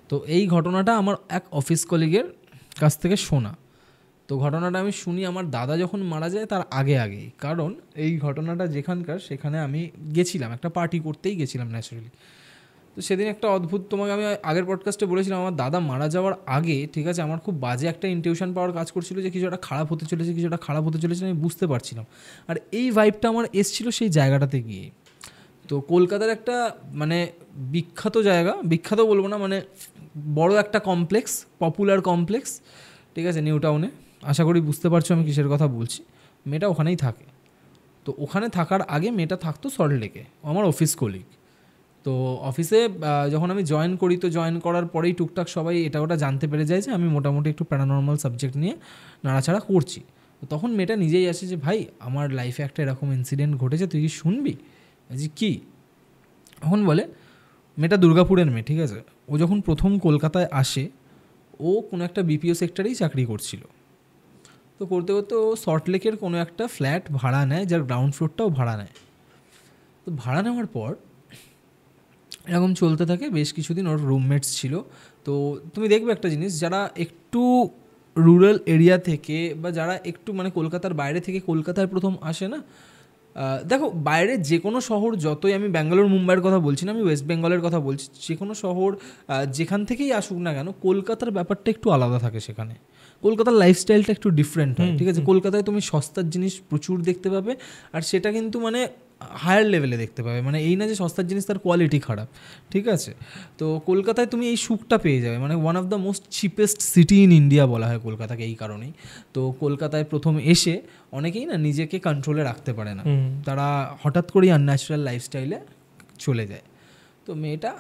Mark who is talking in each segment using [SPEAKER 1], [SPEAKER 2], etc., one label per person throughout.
[SPEAKER 1] তো এই ঘটনাটা আমার এক অফিস কলিগের কাছ থেকে শোনা। তো ঘটনাটা আমি শুনি আমার দাদা যখন মারা যায় তার আগেই, কারণ এই ঘটনাটা যেখানকার সেখানে আমি গেছিলাম, একটা পার্টি করতেই গেছিলাম ন্যাচারালি। তো সেদিন একটা অদ্ভুত, তোমাকে আমি আগের পডকাস্টে বলেছিলাম আমার দাদা মারা যাওয়ার আগে, ঠিক আছে, আমার খুব বাজে একটা ইনটিউশন পাওয়ার কাজ করছিল যে কিছু একটা খারাপ হতে চলেছে, আমি বুঝতে পারছিলাম। আর এই ভাইবটা আমার এসছিল সেই জায়গাটাতে গিয়ে। তো কলকাতার একটা মানে বিখ্যাত জায়গা, বিখ্যাত বলবো না, মানে বড় একটা কমপ্লেক্স, পপুলার কমপ্লেক্স, ঠিক আছে, নিউ টাউনে। আশা করি বুঝতে পারছো আমি কিসের কথা বলছি। মেয়েটা ওখানেই থাকে। তো ওখানে থাকার আগে মেয়েটা থাকতো সল্টলেকে, আমার অফিস কলিগ। তো অফিসে যখন আমি জয়েন করি, তো জয়েন করার পরেই টুকটাক সবাই এটা ওটা জানতে পেরে যায় যে আমি মোটামুটি একটু প্যারানর্মাল সাবজেক্ট নিয়ে নাড়াচাড়া করছি। তো তখন মেয়েটা নিজেই আসে যে ভাই আমার লাইফে একটা এরকম ইনসিডেন্ট ঘটেছে, তুই কি শুনবি? যে কী? তখন বলে, মেয়েটা দুর্গাপুরের মেয়ে, ঠিক আছে, ও যখন প্রথম কলকাতায় আসে ও কোনো একটা বিপিও সেক্টরেই চাকরি করছিল। তো করতে করতে ও সল্টলেকের কোনো একটা ফ্ল্যাট ভাড়া নেয়, যার গ্রাউন্ড ফ্লোরটাও ভাড়া নেয়। তো ভাড়া নেওয়ার পর এরকম চলতে থাকে বেশ কিছুদিন। ওর রুমমেটস ছিল। তো তুমি দেখবে একটা জিনিস, যারা একটু রুরাল এরিয়া থেকে বা যারা একটু মানে কলকাতার বাইরে থেকে কলকাতায় প্রথম আসে না, দেখো বাইরে যে কোনো শহর, যতই আমি ব্যাঙ্গালোর মুম্বাইয়ের কথা বলছি না, আমি ওয়েস্ট বেঙ্গলের কথা বলছি, যে কোনো শহর যেখান থেকেই আসুক না কেন, কলকাতার ব্যাপারটা একটু আলাদা থাকে। সেখানে কলকাতার লাইফস্টাইলটা একটু ডিফারেন্ট হয়, ঠিক আছে। কলকাতায় তুমি সস্তার জিনিস প্রচুর দেখতে পাবে, আর সেটা কিন্তু মানে হায়ার লেভেলে দেখতে পাবে, মানে এই না যে সস্তার জিনিস তার কোয়ালিটি খারাপ, ঠিক আছে। তো কলকাতায় তুমি এই সুখটা পেয়ে যাবে, মানে one of the most cheapest city in India বলা হয় কলকাতাকে এই কারণেই। তো কলকাতায় প্রথম এসে অনেকেই না নিজেকে কন্ট্রোলে রাখতে পারে না, তারা হঠাৎ করেই আনন্যাচারাল লাইফস্টাইলে চলে যায়। তো মেয়েটা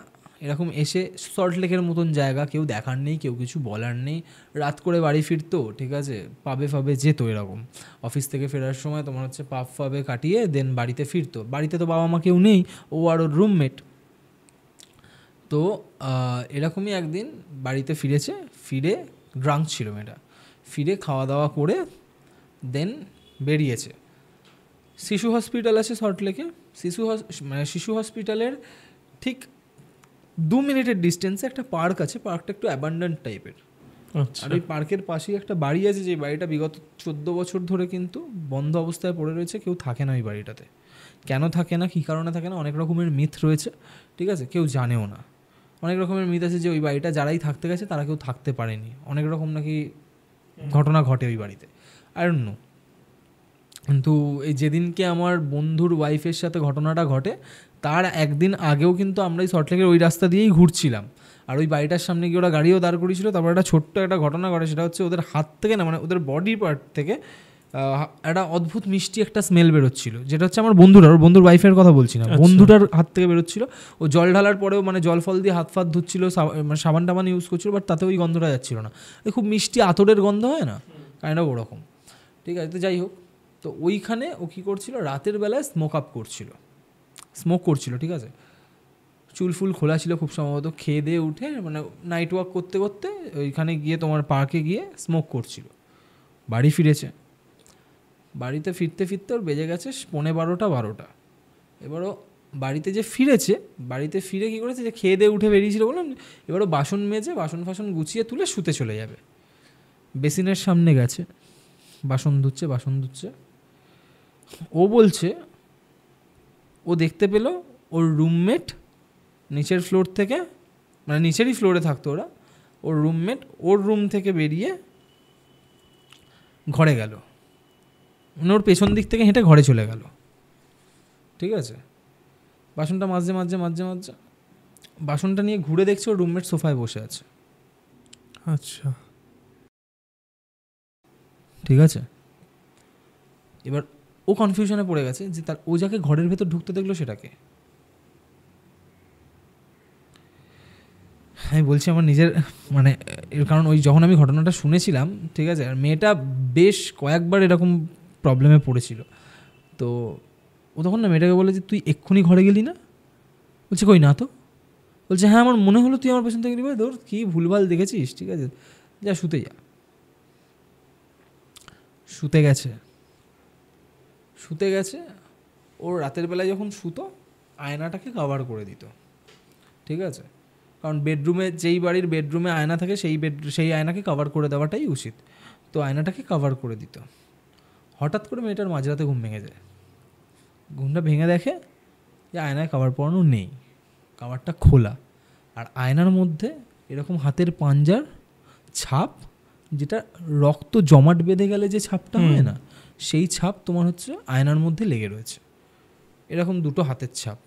[SPEAKER 1] এরকম এসে সল্টলেকের মতন জায়গা, কেউ দেখার নেই, কেউ কিছু বলার নেই, রাত করে বাড়ি ফিরতো, ঠিক আছে, পাবে যেত এরকম। অফিস থেকে ফেরার সময় তোমার হচ্ছে পাবে কাটিয়ে দেন বাড়িতে ফিরতো। বাড়িতে তো বাবা মা কেউ নেই, ও আর ওর রুমমেট। তো এরকমই একদিন বাড়িতে ফিরেছে, ফিরে ড্রাঙ্ক ছিল মেয়েটা, ফিরে খাওয়া দাওয়া করে দেন বেরিয়েছে। শিশু হসপিটাল আছে সল্টলেকে, শিশু হসপিটালের ঠিক 2 মিনিটের ডিস্টেন্সে একটা পার্ক আছে, পার্কটা একটু অ্যাবান্ডেন্ট টাইপের। আর ওই পার্কের পাশেই একটা বাড়ি আছে, যে বাড়িটা বিগত 14 বছর ধরে কিন্তু বন্ধ অবস্থায় পড়ে রয়েছে, কেউ থাকে না ওই বাড়িটাতে। কেন থাকে না, কী কারণে থাকে না, অনেক রকমের মিথ রয়েছে, ঠিক আছে, কেউ জানেও না। অনেক রকমের মিথ আছে যে ওই বাড়িটা যারাই থাকতে গেছে তারা কেউ থাকতে পারেনি, অনেক রকম নাকি ঘটনা ঘটে ওই বাড়িতে, আই ডোন্ট নো। কিন্তু এই যেদিনকে আমার বন্ধুর ওয়াইফের সাথে ঘটনাটা ঘটে তার একদিন আগেও কিন্তু আমরা এই সল্টলেকের ওই রাস্তা দিয়েই ঘুরছিলাম, আর ওই বাড়িটার সামনে গিয়ে ওরা গাড়িও দাঁড় করিয়েছিল। তারপর একটা ছোট্ট একটা ঘটনা ঘটে, সেটা হচ্ছে ওদের হাত থেকে না, মানে ওদের বডি পার্ট থেকে একটা অদ্ভুত মিষ্টি একটা স্মেল বেরোচ্ছিল, যেটা হচ্ছে আমার বন্ধুটার, ওর বন্ধুর ওয়াইফের কথা বলছি না, বন্ধুটার হাত থেকে বেরোচ্ছিল। ও জল ঢালার পরেও মানে জল ফল দিয়ে হাত ফাত ধুচ্ছিল, মানে সাবান টাবান ইউজ করছিল, বাট তাতে ওই গন্ধটা যাচ্ছিল না। খুব মিষ্টি আতরের গন্ধ হয় না, কাইন্ড অফ ওরকম, ঠিক আছে। তো যাই হোক, তো ওইখানে ও কী করছিল, রাতের বেলায় স্মোক করছিল, ঠিক আছে। চুল ফুল খোলা ছিল খুব সম্ভবত, খেয়ে দিয়ে উঠে মানে নাইট ওয়াক করতে করতে ওইখানে গিয়ে তোমার পার্কে গিয়ে স্মোক করছিল। বাড়ি ফিরেছে, বাড়িতে ফিরতে ফিরতে ওর বেজে গেছে 11:30-12টা। এবারও বাড়িতে যে ফিরেছে, বাড়িতে ফিরে কী করেছে, যে খেয়ে দিয়ে উঠে বেরিয়েছিল বললাম, এবারও বাসন মেজে বাসন ফাসন গুছিয়ে তুলে শুতে চলে যাবে। বেসিনের সামনে গেছে, বাসন ধুচ্ছে। ও বলছে ও দেখতে পেল ওর রুমমেট নিচের ফ্লোর থেকে, মানে নিচেরই ফ্লোরে থাকতো ওরা, ওর রুমমেট ওর রুম থেকে বেরিয়ে ঘরে গেল, মানে ওর পেছন দিক থেকে হেঁটে ঘরে চলে গেল, ঠিক আছে। বাসনটা মাঝে বাসনটা নিয়ে ঘুরে দেখছে ওর রুমমেট সোফায় বসে আছে।
[SPEAKER 2] আচ্ছা,
[SPEAKER 1] ঠিক আছে। এবার ও কনফিউশনে পড়ে গেছে যে ও যাকে ঘরের ভেতর ঢুকতে দেখলো সেটাকে। আমি বলছি আমার নিজের মানে, এর কারণ ওই যখন আমি ঘটনাটা শুনেছিলাম, ঠিক আছে, আর মেয়েটা বেশ কয়েকবার এরকম প্রবলেমে পড়েছিল। তো ও তখন না মেয়েটাকে বলে যে তুই এক্ষুনি ঘরে গেলি না? বলছে কই না তো। বলছে হ্যাঁ আমার মনে হলো তুই আমার পেছন থেকে নিবি। ধর কী ভুলভাল দেখেছিস, ঠিক আছে, যা শুতে যা। শুতে গেছে। ওর রাতের বেলায় যখন শুতো আয়নাটাকে কভার করে দিত, ঠিক আছে। কারণ বেডরুমে, যেই বাড়ির বেডরুমে আয়না থাকে সেই আয়নাকে কভার করে দেওয়াটাই উচিত। তো আয়নাটাকে কভার করে দিত। হঠাৎ করে মেয়েটার মাঝরাতে ঘুম ভেঙে যায়। ঘুমটা ভেঙে দেখে যে আয়নায় কভার পরানো নেই, কভারটা খোলা, আর আয়নার মধ্যে এরকম হাতের পাঞ্জার ছাপ, যেটা রক্ত জমাট বেঁধে গেলে যে ছাপটা হয় না, সেই ছাপ তোমার হচ্ছে আয়নার মধ্যে লেগে রয়েছে, এরকম দুটো হাতের ছাপ।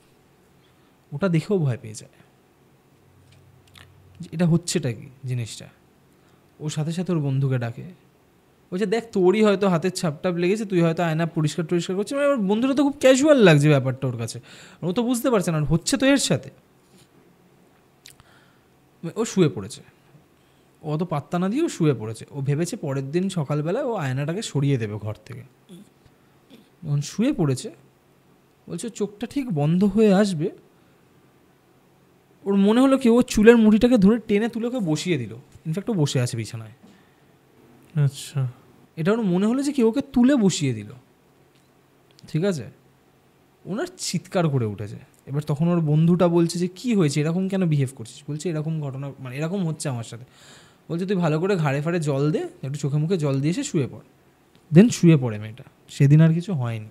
[SPEAKER 1] ওটা দেখেও ভয় পেয়ে যায় যে এটা হচ্ছেটা কি জিনিসটা। ওর সাথে সাথে ওর বন্ধুকে ডাকে, বলছে দেখ তোরই হয়তো হাতের ছাপটাপ লেগেছে, তুই হয়তো আয়না পরিষ্কার করছিস। মানে ওর বন্ধুটা তো খুব ক্যাজুয়াল লাগছে ব্যাপারটা ওর কাছে, ও তো বুঝতে পারছে না হচ্ছে তো এর সাথে। ও শুয়ে পড়েছে, ও তো পাত্তা না দিয়ে ও শুয়ে পড়েছে। ও ভেবেছে পরের দিন সকালবেলায় ও আয়নাটাকে সরিয়ে দেবে ঘর থেকে। যখন শুয়ে পড়েছে, বলছে চোখটা ঠিক বন্ধ হয়ে আসবে, ওর মনে হলো কি ও চুলের মুঠিটাকে ধরে টেনে তুলে ওকে বসিয়ে দিল। ইনফ্যাক্ট ও বসে আছে বিছানায়।
[SPEAKER 2] আচ্ছা,
[SPEAKER 1] এটা ওর মনে হলো যে কি ওকে তুলে বসিয়ে দিল, ঠিক আছে। ওনার চিৎকার করে উঠেছে। এবার তখন ওর বন্ধুটা বলছে যে কি হয়েছে, এরকম কেন বিহেভ করছিস? বলছে এরকম ঘটনা, মানে এরকম হচ্ছে আমার সাথে। বলছে তুই ভালো করে ঘাড়ে ফাড়ে জল দে, একটু চোখে মুখে জল দিয়ে এসে শুয়ে পড়। দেন শুয়ে পড়ে মেয়েটা। সেদিন আর কিছু হয়নি।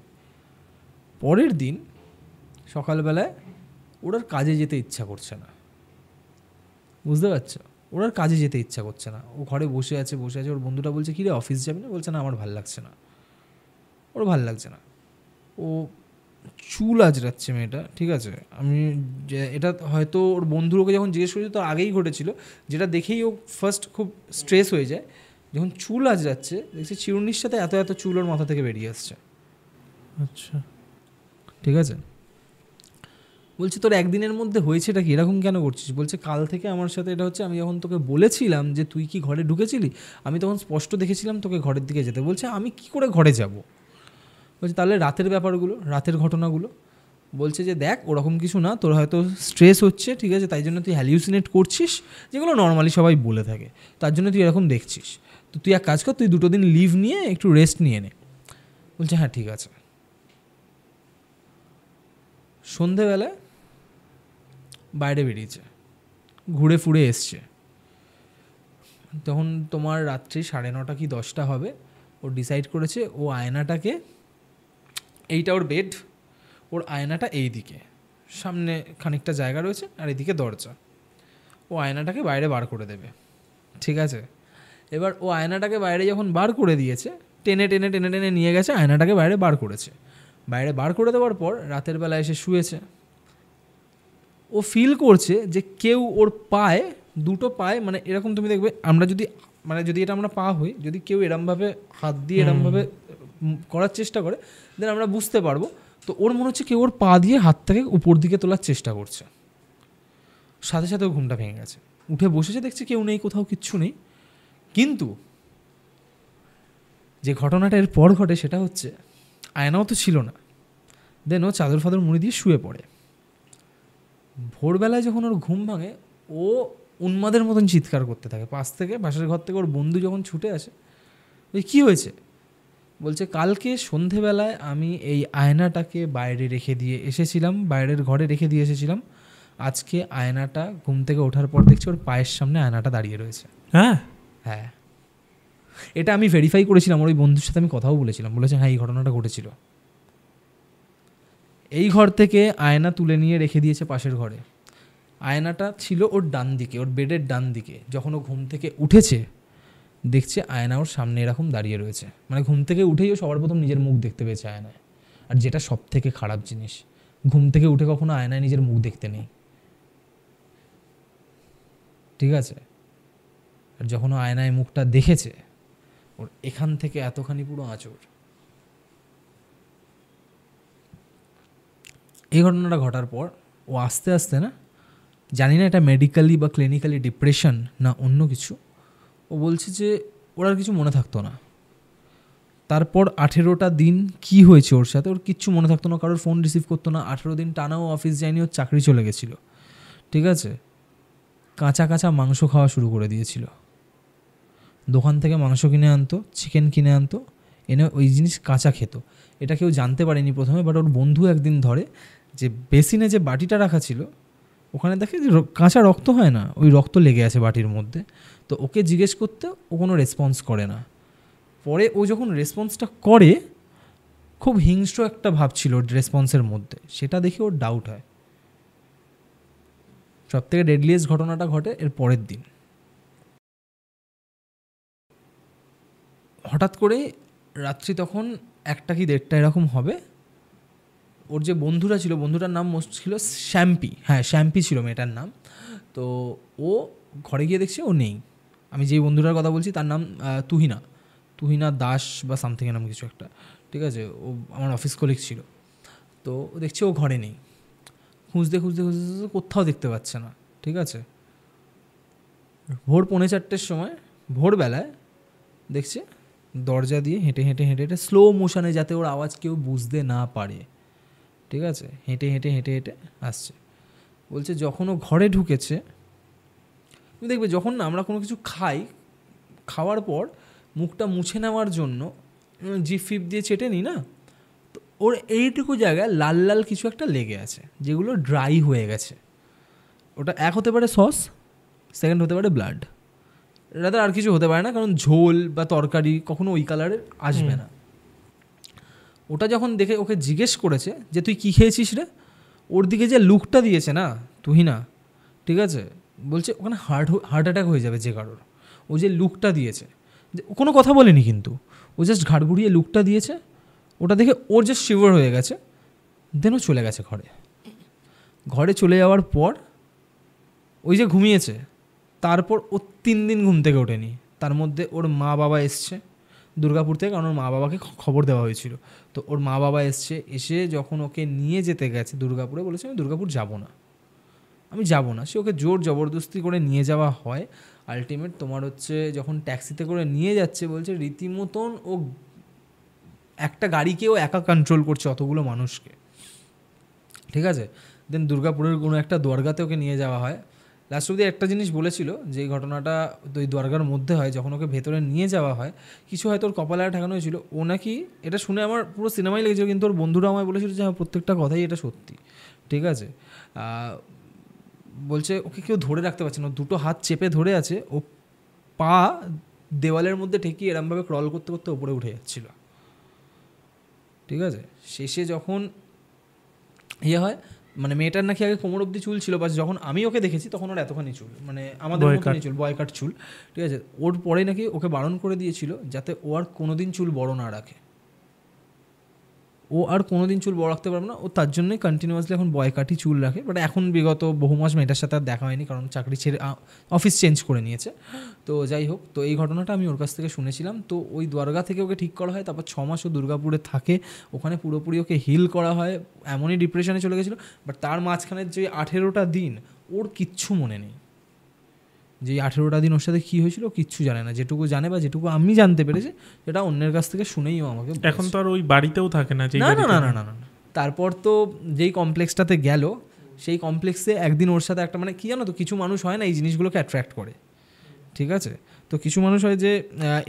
[SPEAKER 1] পরের দিন সকালবেলায় ওর আর কাজে যেতে ইচ্ছা করছে না, বুঝতে পারছো? ওর আর কাজে যেতে ইচ্ছা করছে না। ও ঘরে বসে আছে। ওর বন্ধুটা বলছে কি রে অফিস যাবি না? বলছে না আমার ভাল লাগছে না। ওর ভাল লাগছে না। ও চুল আঁচড়াচ্ছে মেয়েটা, ঠিক আছে। আমি এটা হয়তো ওর বন্ধুর ওকে যখন জিজ্ঞেস করেছি তো আগেই ঘটেছিল, যেটা দেখেই ও ফার্স্ট খুব স্ট্রেস হয়ে যায়। যখন চুল আঁচড়াচ্ছে দেখছি চিরুনির সাথে এত এত চুল ওর মাথা থেকে বেরিয়ে আসছে।
[SPEAKER 2] আচ্ছা,
[SPEAKER 1] ঠিক আছে। বলছি তোর একদিনের মধ্যে হয়েছেটা কি, এরকম কেন করছিস? বলছে কাল থেকে আমার সাথে এটা হচ্ছে। আমি যখন তোকে বলেছিলাম যে তুই কি ঘরে ঢুকেছিলি, আমি তখন স্পষ্ট দেখেছিলাম তোকে ঘরের দিকে যেতে। বলছে আমি কি করে ঘরে যাব? বলছে তাহলে রাতের ব্যাপারগুলো, রাতের ঘটনাগুলো? বলছে যে দেখ ওরকম কিছু না, তোর হয়তো স্ট্রেস হচ্ছে, ঠিক আছে, তাই জন্য তুই হ্যালিউসিনেট করছিস, যেগুলো নর্মালি সবাই বলে থাকে, তার জন্য তুই এরকম দেখছিস। তো তুই এক কাজ কর, তুই 2 দিন লিভ নিয়ে একটু রেস্ট নিয়ে নে। বলছে হ্যাঁ ঠিক আছে। সন্ধেবেলায় বাইরে বেরিয়েছে, ঘুরে ফুরে এসছে। তখন তোমার রাত্রি 9:30 কি 10টা হবে। ও ডিসাইড করেছে ও আয়নাটাকে, এইটা ওর বেড, ওর আয়নাটা এই দিকে, সামনে খানিকটা জায়গা রয়েছে আর এদিকে দরজা। ও আয়নাটাকে বাইরে বার করে দেবে, ঠিক আছে। এবার ও আয়নাটাকে বাইরে যখন বার করে দিয়েছে, টেনে টেনে টেনে টেনে নিয়ে গেছে, আয়নাটাকে বাইরে বার করেছে। বাইরে বার করে দেওয়ার পর রাতের বেলা এসে শুয়েছে। ও ফিল করছে যে কেউ ওর পায়ে, দুটো পায়ে, মানে এরকম তুমি দেখবে আমরা যদি, মানে যদি এটা আমরা পা হই, যদি কেউ এরমভাবে হাত দিয়ে এরমভাবে করার চেষ্টা করে, দেন আমরা বুঝতে পারবো। তো ওর মনে হচ্ছে কেউ ওর পা দিয়ে হাতটাকে উপর দিকে তোলার চেষ্টা করছে। সাথে সাথে ঘুমটা ভেঙে গেছে, উঠে বসেছে, দেখছে কেউ নেই, কোথাও কিচ্ছু নেই। কিন্তু যে ঘটনাটা এর পর ঘটে সেটা হচ্ছে আয়নাও তো ছিল না। দেন ও চাদর ফাদর মুড়ি দিয়ে শুয়ে পড়ে। ভোরবেলায় যখন ওর ঘুম ভাঙে, ও উন্মাদের মতন চিৎকার করতে থাকে পাশের ঘর থেকে ওর বন্ধু যখন ছুটে আসে, ওই কী হয়েছে? বলছে কালকে সন্ধেবেলায় আমি এই আয়নাটাকে বাইরে রেখে দিয়ে এসেছিলাম, বাইরের ঘরে রেখে দিয়ে এসেছিলাম। আজকে আয়নাটা ঘুম থেকে ওঠার পর দেখছি ওর পায়ের সামনে আয়নাটা দাঁড়িয়ে রয়েছে।
[SPEAKER 2] হ্যাঁ
[SPEAKER 1] হ্যাঁ, এটা আমি ভেরিফাই করেছিলাম, ওর ওই বন্ধুর সাথে আমি কথাও বলেছিলাম। বলেছে হ্যাঁ এই ঘটনাটা ঘটেছিল। এই ঘর থেকে আয়না তুলে নিয়ে রেখে দিয়েছে পাশের ঘরে। আয়নাটা ছিল ওর ডান দিকে, ওর বেডের ডান দিকে। যখন ও ঘুম থেকে উঠেছে দেখছে আয়না ওর সামনে এরকম দাঁড়িয়ে রয়েছে। মানে ঘুম থেকে উঠেই ও সবার প্রথম নিজের মুখ দেখতে পেয়েছে আয়নায়। আর যেটা সব থেকে খারাপ জিনিস, ঘুম থেকে উঠে কখনো আয়নায় নিজের মুখ দেখতে নেই, ঠিক আছে। আর যখন ও আয়নায় মুখটা দেখেছে, ওর এখান থেকে এতখানি পুরো আঁচড়। এই ঘটনাটা ঘটার পর ও আস্তে আস্তে, না জানি না এটা মেডিকেলি বা ক্লিনিক্যালি ডিপ্রেশন না অন্য কিছু, ও বলছে যে ওর আর কিছু মনে থাকতো না। তারপর 18টা দিন কি হয়েছে ওর সাথে ওর কিচ্ছু মনে থাকতো না, কারোর ফোন রিসিভ করতো না। 18 দিন টানাও অফিস যায়নি, ওর চাকরি চলে গেছিলো, ঠিক আছে। কাঁচা কাঁচা মাংস খাওয়া শুরু করে দিয়েছিল। দোকান থেকে মাংস কিনে আনতো, চিকেন কিনে আনতো, এনে ওই জিনিস কাঁচা খেত। এটা কেউ জানতে পারেনি প্রথমে, বাট ওর বন্ধু একদিন ধরে যে বেসিনে যে বাটিটা রাখা ছিল ওখানে দেখে যে কাঁচা রক্ত হয় না, ওই রক্ত লেগে আছে বাটির মধ্যে। তো ওকে জিজ্ঞেস করতে ও কোনো রেসপন্স করে না। পরে ও যখন রেসপন্সটা করে, খুব হিংস্র একটা ভাব ছিল রেসপন্সের মধ্যে, সেটা দেখে ওর ডাউট হয়। সব থেকে ডেডলিয়েস্ট ঘটনাটা ঘটে এর পরের দিন। হঠাৎ করে রাত্রি তখন 1টা কি 1:30 এরকম হবে। ওর যে বন্ধুরা ছিল, বন্ধুটার নাম ছিল শ্যাম্পি, হ্যাঁ শ্যাম্পি ছিল মেয়েটার নাম। তো ও ঘরে গিয়ে দেখছে ও নেই। আমি যেই বন্ধুটার কথা বলছি তার নাম তুহিনা দাস বা সামথিং নাম কিছু একটা, ঠিক আছে। ও আমার অফিস কলিগ ছিল। তো ও দেখছে ও ঘরে নেই, খুঁজতে খুঁজতে খুঁজতে কোথাও দেখতে পাচ্ছে না, ঠিক আছে। ভোর 3:45-এর সময়, ভোরবেলায় দেখছে দরজা দিয়ে হেঁটে হেঁটে হেঁটে হেঁটে স্লো মোশনে, যাতে ওর আওয়াজ কেউ বুঝতে না পারে, ঠিক আছে, হেঁটে হেঁটে হেঁটে হেঁটে আসছে। বলছে যখন ও ঘরে ঢুকেছে, তুমি দেখবে যখন আমরা কোনো কিছু খাই, খাওয়ার পর মুখটা মুছে নেওয়ার জন্য জিভ ফিপ দিয়ে চেটে নিই না, তো ওর এইটুকু জায়গায় লাল লাল কিছু একটা লেগে আছে, যেগুলো ড্রাই হয়ে গেছে। ওটা এক হতে পারে সস, সেকেন্ড হতে পারে ব্লাড, এটা আর কিছু হতে পারে না, কারণ ঝোল বা তরকারি কখনো ওই কালারের আসবে না। ওটা যখন দেখে ওকে জিজ্ঞেস করেছে যে তুই কী খেয়েছিস রে, ওর দিকে যে লুকটা দিয়েছে না তুহিনা, ঠিক আছে, বলছে ওখানে হার্ট অ্যাটাক হয়ে যাবে যে কারোর। ও যে লুকটা দিয়েছে, ও কোনো কথা বলেনি, কিন্তু ও জাস্ট ঘাড় ঘুরিয়ে লুকটা দিয়েছে, ওটা দেখে ওর জাস্ট শিভার হয়ে গেছে। দেন ও চলে গেছে ঘরে চলে যাওয়ার পর ওই যে ঘুমিয়েছে, তারপর ও 3 দিন ঘুম থেকে ওঠেনি। তার মধ্যে ওর মা বাবা এসছে দুর্গাপুর থেকে, কারণ ওর মা বাবাকে খবর দেওয়া হয়েছিল। তো ওর মা বাবা এসে যখন ওকে নিয়ে যেতে গেছে দুর্গাপুরে, বলেছে আমি দুর্গাপুর যাব না, আমি যাব না। সে ওকে জোর জবরদস্তি করে নিয়ে যাওয়া হয়। আলটিমেট তোমার হচ্ছে যখন ট্যাক্সিতে করে নিয়ে যাচ্ছে, বলছে রীতিমতন ও একটা গাড়িকেও একা কন্ট্রোল করছে, অতগুলো মানুষকে, ঠিক আছে। দেন দুর্গাপুরের কোনো একটা দরগাতে ওকে নিয়ে যাওয়া হয়। লাস্ট অবধি একটা জিনিস বলেছিল, যে এই ঘটনাটা ওই দরগার মধ্যে হয়, যখন ওকে ভেতরে নিয়ে যাওয়া হয়, কিছু হয়তো ওর কপালে ঠেকানো হয়েছিল। ও নাকি, এটা শুনে আমার পুরো সিনেমাই লেগেছিল, কিন্তু ওর বন্ধুরা আমায় বলেছিল যে আমার প্রত্যেকটা কথাই এটা সত্যি, ঠিক আছে। বলছে ওকে কেউ ধরে রাখতে পারছে না, 2টো হাত চেপে ধরে আছে, ও পা দেওয়ালের মধ্যে ঠেকিয়ে এরমভাবে ক্রল করতে করতে ওপরে উঠে যাচ্ছিল, ঠিক আছে। শেষে যখন ইয়ে হয়, মানে মেয়েটার নাকি আগে কোমর অব্দি চুল ছিল, বাস যখন আমি ওকে দেখেছি তখন ওর এতখানি চুল, মানে আমাদের মতনই চুল, বয়কাট চুল, ঠিক আছে। ওর পরে নাকি ওকে বারণ করে দিয়েছিল যাতে ও আর কোনোদিন চুল বড় না রাখে, ও আর কোনোদিন চুল বড় রাখতে পারবে না। ও তার জন্যই কন্টিনিউয়াসলি এখন বয়কাটই চুল রাখে। বাট এখন বিগত বহু মাস মেয়েটার সাথে আর দেখা হয়নি, কারণ চাকরি ছেড়ে অফিস চেঞ্জ করে নিয়েছে। তো যাই হোক, তো এই ঘটনাটা আমি ওর কাছ থেকে শুনেছিলাম। তো ওই দরগা থেকে ওকে ঠিক করা হয়, তারপর 6 মাস ও দুর্গাপুরে থাকে, ওখানে পুরোপুরি ওকে হিল করা হয়। এমনই ডিপ্রেশনে চলে গেছিলো, বাট তার মাঝখানের যে 18টা দিন ওর কিচ্ছু মনে নেই, যে 18টা দিন ওর সাথে কী হয়েছিল কিচ্ছু জানে না। যেটুকু জানে বা যেটুকু আমি জানতে পেরেছি, সেটা অন্যের কাছ থেকে শুনেই ও আমাকে।
[SPEAKER 2] এখন তো আর ওই বাড়িতেও থাকে না,
[SPEAKER 1] না না না না না। তারপর তো যেই কমপ্লেক্সটাতে গেল, সেই কমপ্লেক্সে একদিন ওর সাথে একটা, মানে কী জানো তো, কিছু মানুষ হয় না এই জিনিসগুলোকে অ্যাট্রাক্ট করে, ঠিক আছে। তো কিছু মানুষ হয় যে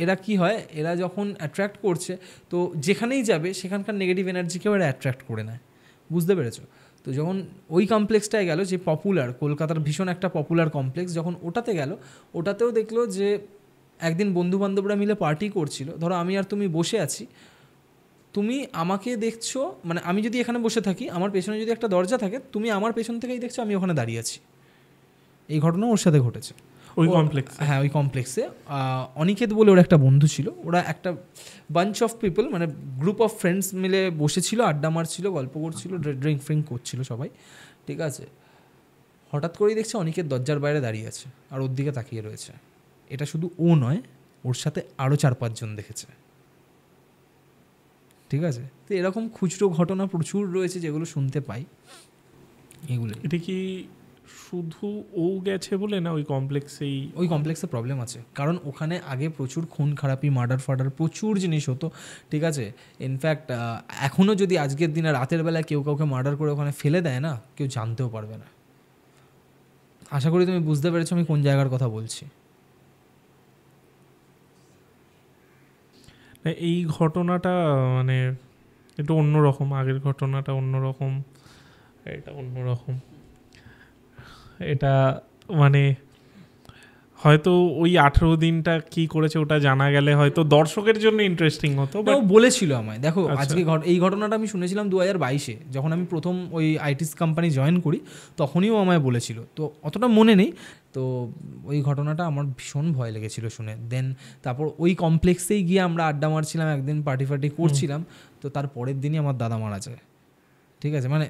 [SPEAKER 1] এরা কি হয়, এরা যখন অ্যাট্রাক্ট করছে, তো যেখানেই যাবে সেখানকার নেগেটিভ এনার্জিকেও এরা অ্যাট্রাক্ট করে নেয়, বুঝতে পেরেছো। তো যখন ওই কমপ্লেক্সটায় গেল, যে পপুলার, কলকাতার ভীষণ একটা পপুলার কমপ্লেক্স, যখন ওটাতে গেল, ওটাতেও দেখলো যে একদিন বন্ধুবান্ধবরা মিলে পার্টি করছিল। ধরো আমি আর তুমি বসে আছি, তুমি আমাকে দেখছো, মানে আমি যদি এখানে বসে থাকি, আমার পেছনে যদি একটা দরজা থাকে, তুমি আমার পেছন থেকেই দেখছো আমি ওখানে দাঁড়িয়ে আছি। এই ঘটনা ওর সাথে ঘটেছে
[SPEAKER 2] ওই কমপ্লেক্সে।
[SPEAKER 1] হ্যাঁ, ওই কমপ্লেক্সে। অনিকেত বলে ওর একটা বন্ধু ছিল, ওরা একটা বাঞ্চ অফ পিপল, মানে গ্রুপ অফ ফ্রেন্ডস মিলে বসেছিল, আড্ডা মারছিল, গল্প করছিল, ড্রিঙ্ক ফ্রিঙ্ক করছিল সবাই, ঠিক আছে। হঠাৎ করেই দেখছে অনিকেত দরজার বাইরে দাঁড়িয়ে আছে আর ওর দিকে তাকিয়ে রয়েছে। এটা শুধু ও নয়, ওর সাথে আরও 4-5 জন দেখেছে, ঠিক আছে। তো এরকম খুচরো ঘটনা প্রচুর রয়েছে যেগুলো শুনতে পাই, এগুলো।
[SPEAKER 2] এটা কি শুধু ও গেছে বলে না, ওই কমপ্লেক্সেই?
[SPEAKER 1] ওই কমপ্লেক্সে প্রবলেম আছে, কারণ ওখানে আগে প্রচুর খুন খারাপি, মার্ডার ফার্ডার প্রচুর জিনিস হতো, ঠিক আছে। ইনফ্যাক্ট এখনও যদি আজকের দিনে রাতের বেলায় কেউ কাউকে মার্ডার করে ওখানে ফেলে দেয় না, কেউ জানতেও পারবে না। আশা করি তুমি বুঝতে পেরেছো আমি কোন জায়গার কথা বলছি।
[SPEAKER 2] এই ঘটনাটা মানে একটু অন্যরকম, আগের ঘটনাটা অন্যরকম, এটা অন্যরকম। এটা মানে হয়তো ওই 18 দিনটা কি করেছে ওটা জানা গেলে হয়তো দর্শকের জন্য ইন্টারেস্টিং হতো।
[SPEAKER 1] ও বলেছিল আমায়, দেখো
[SPEAKER 2] আচ্ছা।
[SPEAKER 1] আজকে এই ঘটনাটা আমি শুনেছিলাম 2022-এ, যখন আমি প্রথম ওই আইটিস কোম্পানি জয়েন করি, তখনই ও আমায় বলেছিল, তো অতটা মনে নেই। তো ওই ঘটনাটা আমার ভীষণ ভয় লেগেছিল শুনে। দেন তারপর ওই কমপ্লেক্সেই গিয়ে আমরা আড্ডা মারছিলাম, একদিন পার্টি করছিলাম, তো তার পরের দিনই আমার দাদা মারা যায়। ঠিক আছে, মানে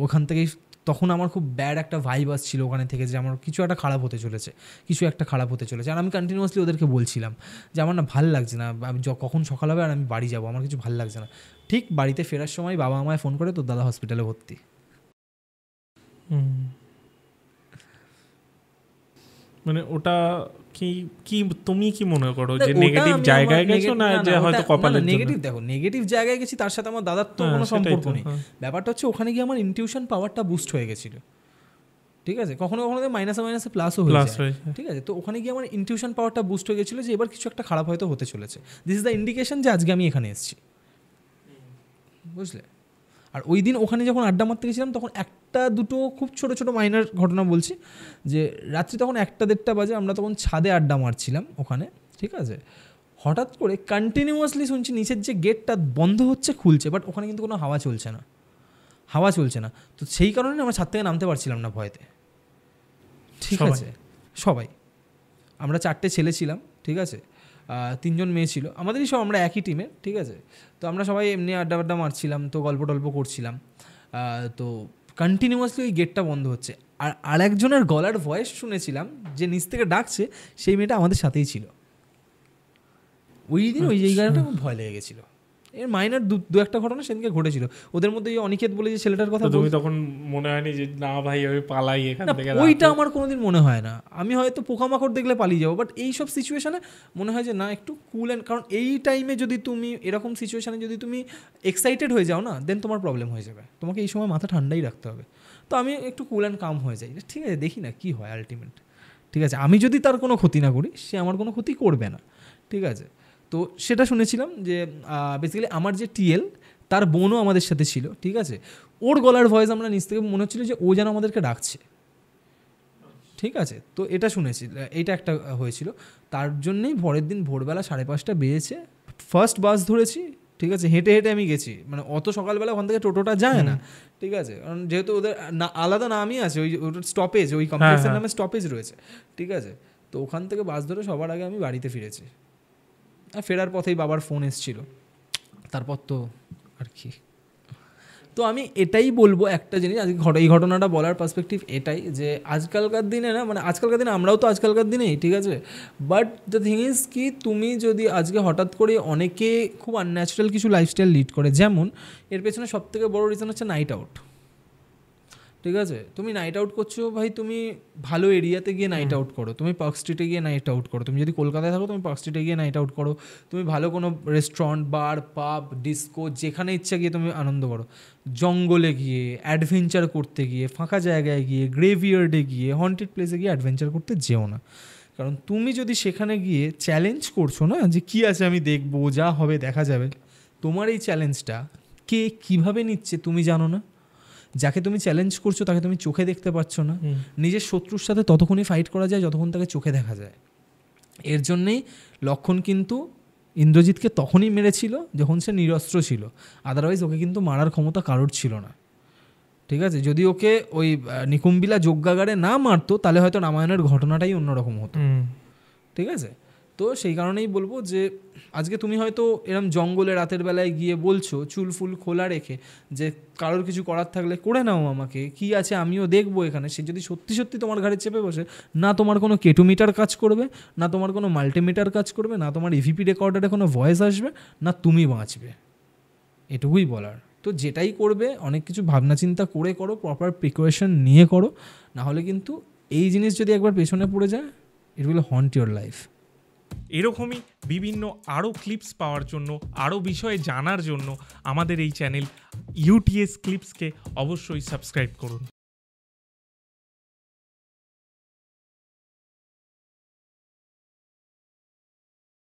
[SPEAKER 1] ওখান থেকেই তখন আমার খুব ব্যাড একটা ভাইব আসছিল ওখানে থেকে, যে আমার কিছু একটা খারাপ হতে চলেছে। আর আমি কন্টিনিউয়াসলি ওদেরকে বলছিলাম যে আমার না ভাল লাগছে না, আমি কখন সকাল হবে আর আমি বাড়ি যাবো, আমার কিছু ভাল লাগছে না। ঠিক বাড়িতে ফেরার সময় বাবা আমায় ফোন করে, তোর দাদা হসপিটালে ভর্তি।
[SPEAKER 2] মানে ওটা কি তুমি কি মনে করো যে নেগেটিভ জায়গায় গেছো না যে হয়তো কপালের জন্য?
[SPEAKER 1] নেগেটিভ, দেখো নেগেটিভ জায়গায় গেছি, তার সাথে আমার দাদার তো কোনো সম্পর্ক নেই। ব্যাপারটা হচ্ছে ওখানে গিয়ে আমার ইনটিউশন পাওয়ারটা বুস্ট হয়ে গেছিল। ঠিক আছে, কখনো কখনো মাইনাসে প্লাসও হয়ে যায়। ঠিক আছে, তো ওখানে গিয়ে আমার ইনটিউশন পাওয়ারটা বুস্ট হয়ে গেছিলো যে এবার কিছু একটা খারাপ হয়তো হতে চলেছে। দিস ইজ দ্য ইন্ডিকেশন যে আজকে আমি এখানে এসেছি, বুঝলে। আর ওই দিন ওখানে যখন আড্ডা মারতে গেছিলাম, তখন একটা দুটো খুব ছোট ছোট মাইনার ঘটনা বলছি, যে রাত্রি তখন 1-1:30 বাজে, আমরা তখন ছাদে আড্ডা মারছিলাম ওখানে। ঠিক আছে, হঠাৎ করে কন্টিনিউয়াসলি শুনছি নিচের যে গেটটা বন্ধ হচ্ছে খুলছে, বাট ওখানে কিন্তু কোনো হাওয়া চলছে না। তো সেই কারণে আমরা ছাদ থেকে নামতে পারছিলাম না ভয়তে। ঠিক আছে, সবাই আমরা 4টে ছেলে ছিলাম, ঠিক আছে, 3জন মেয়ে ছিল, আমাদেরই সব, আমরা একই টিমে। ঠিক আছে, তো আমরা সবাই এমনি আড্ডা মারছিলাম, তো গল্প করছিলাম, তো কন্টিনিউয়াসলি ওই গেটটা বন্ধ হচ্ছে। আর আরেকজনের গলার ভয়েস শুনেছিলাম যে নিচ থেকে ডাকছে, সেই মেয়েটা আমাদের সাথেই ছিল। ওই দিন ওই জায়গাটা খুব ভয় লেগে গেছিলো। এর মাইনার দু একটা ঘটনা সেদিনকে ঘটেছিল। ওদের মধ্যে যে অনিকেত বলে যে ছেলেটার কথা,
[SPEAKER 2] তুমি তখন মনে হয়নি যে না ভাই আমি পালাই এখান থেকে?
[SPEAKER 1] ওইটা আমার কোনোদিন মনে হয় না। আমি হয়তো পোকামাকড় দেখলে পালিয়ে যাবো, বাট এই সব সিচুয়েশনে মনে হয় যে না, একটু কুল অ্যান্ড, কারণ এই টাইমে যদি তুমি এরকম সিচুয়েশানে যদি তুমি এক্সাইটেড হয়ে যাও না, দেন তোমার প্রবলেম হয়ে যাবে। তোমাকে এই সময় মাথা ঠান্ডাই রাখতে হবে। তো আমি একটু কুল অ্যান্ড কাম হয়ে যাই, ঠিক আছে, দেখি না কী হয় আলটিমেট। ঠিক আছে, আমি যদি তার কোনো ক্ষতি না করি, সে আমার কোনো ক্ষতি করবে না। ঠিক আছে, তো সেটা শুনেছিলাম যে বেসিক্যালি আমার যে টিএল, তার বোনও আমাদের সাথে ছিল। ঠিক আছে, ওর গলার ভয়েস আমরা নিচ থেকে মনে হচ্ছিলো যে ও যেন আমাদেরকে ডাকছে। ঠিক আছে, তো এটা শুনেছি, এইটা একটা হয়েছিল। তার জন্যেই পরের দিন ভোরবেলা 5:30 বেজেছে, ফার্স্ট বাস ধরেছি। ঠিক আছে, হেঁটে আমি গেছি, মানে অত সকালবেলা ওখান থেকে টোটোটা যায় না। ঠিক আছে, কারণ যেহেতু ওদের না আলাদা নামই আছে, ওই স্টপেজ, ওই কমপ্লেক্সের নামে স্টপেজ রয়েছে। ঠিক আছে, তো ওখান থেকে বাস ধরে সবার আগে আমি বাড়িতে ফিরেছি। আর ফেরার পথেই বাবার ফোন এসেছিলো, তারপর তো আর কি। তো আমি এটাই বলবো একটা জিনিস, আজকে এই ঘটনাটা বলার পার্সপেক্টিভ এটাই, যে আজকালকার দিনে না, মানে আজকালকার দিনে আমরাও তো আজকালকার দিনেই, ঠিক আছে, বাট দ্য থিং ইজ কি, তুমি যদি আজকে হঠাৎ করে, অনেকে খুব আনন্যাচারাল কিছু লাইফস্টাইল লিড করে, যেমন এর পেছনে সবথেকে বড় রিজন হচ্ছে নাইট আউট। ঠিক আছে, তুমি নাইট আউট করছো ভাই, তুমি ভালো এরিয়াতে গিয়ে নাইট আউট করো, তুমি পার্ক স্ট্রিটে গিয়ে নাইট আউট করো, তুমি যদি কলকাতায় থাকো তুমি পার্ক স্ট্রিটে গিয়ে নাইট আউট করো, তুমি ভালো কোনো রেস্টুরেন্ট, বার, পাব, ডিস্কো, যেখানে ইচ্ছা গিয়ে তুমি আনন্দ করো। জঙ্গলে গিয়ে অ্যাডভেঞ্চার করতে গিয়ে, ফাঁকা জায়গায় গিয়ে, গ্রেভিয়ার্ডে গিয়ে, হন্টেড প্লেসে গিয়ে অ্যাডভেঞ্চার করতে যেও না। কারণ তুমি যদি সেখানে গিয়ে চ্যালেঞ্জ করছো না, যে কী আছে আমি দেখবো, যা হবে দেখা যাবে, তোমার এই চ্যালেঞ্জটা কে কীভাবে নিচ্ছে তুমি জানো না। যাকে তুমি চ্যালেঞ্জ করছো তাকে তুমি চোখে দেখতে পাচ্ছ না। নিজের শত্রুর সাথে ততক্ষণই ফাইট করা যায় যতক্ষণ তাকে চোখে দেখা যায়। এর জন্যেই লক্ষণ কিন্তু ইন্দ্রজিৎকে তখনই মেরেছিল যখন সে নিরস্ত্র ছিল, আদারওয়াইজ ওকে কিন্তু মারার ক্ষমতা কারোর ছিল না। ঠিক আছে, যদি ওকে ওই নিকুম্বিলা যজ্ঞাগারে না মারতো, তাহলে হয়তো রামায়ণের ঘটনাটাই অন্যরকম হতো। ঠিক আছে, তো সেই কারণেই বলবো যে আজকে তুমি হয়তো এরম জঙ্গলে রাতের বেলায় গিয়ে বলছো চুল ফুল খোলা রেখে, যে কারোর কিছু করার থাকলে করে নাও, আমাকে কি আছে আমিও দেখবো এখানে। সে যদি সত্যি সত্যি তোমার ঘাড়ে চেপে বসে, না তোমার কোনো কেটোমিটার কাজ করবে, না তোমার কোনো মাল্টিমিটার কাজ করবে, না তোমার ইভিপি রেকর্ডারে কোনো ভয়েস আসবে, না তুমি বাঁচবে। এটুকুই বলার। তো যেটাই করবে অনেক কিছু ভাবনা চিন্তা করে করো, প্রপার প্রিকশন নিয়ে করো, না হলে কিন্তু এই জিনিস যদি একবার পেছনে পড়ে যায়, ইট উইল হন্ট ইউর লাইফ।
[SPEAKER 2] এরকমই বিভিন্ন আরও ক্লিপস পাওয়ার জন্য, আরও বিষয়ে জানার জন্য আমাদের এই চ্যানেল ইউটিএস ক্লিপসকে অবশ্যই সাবস্ক্রাইব করুন।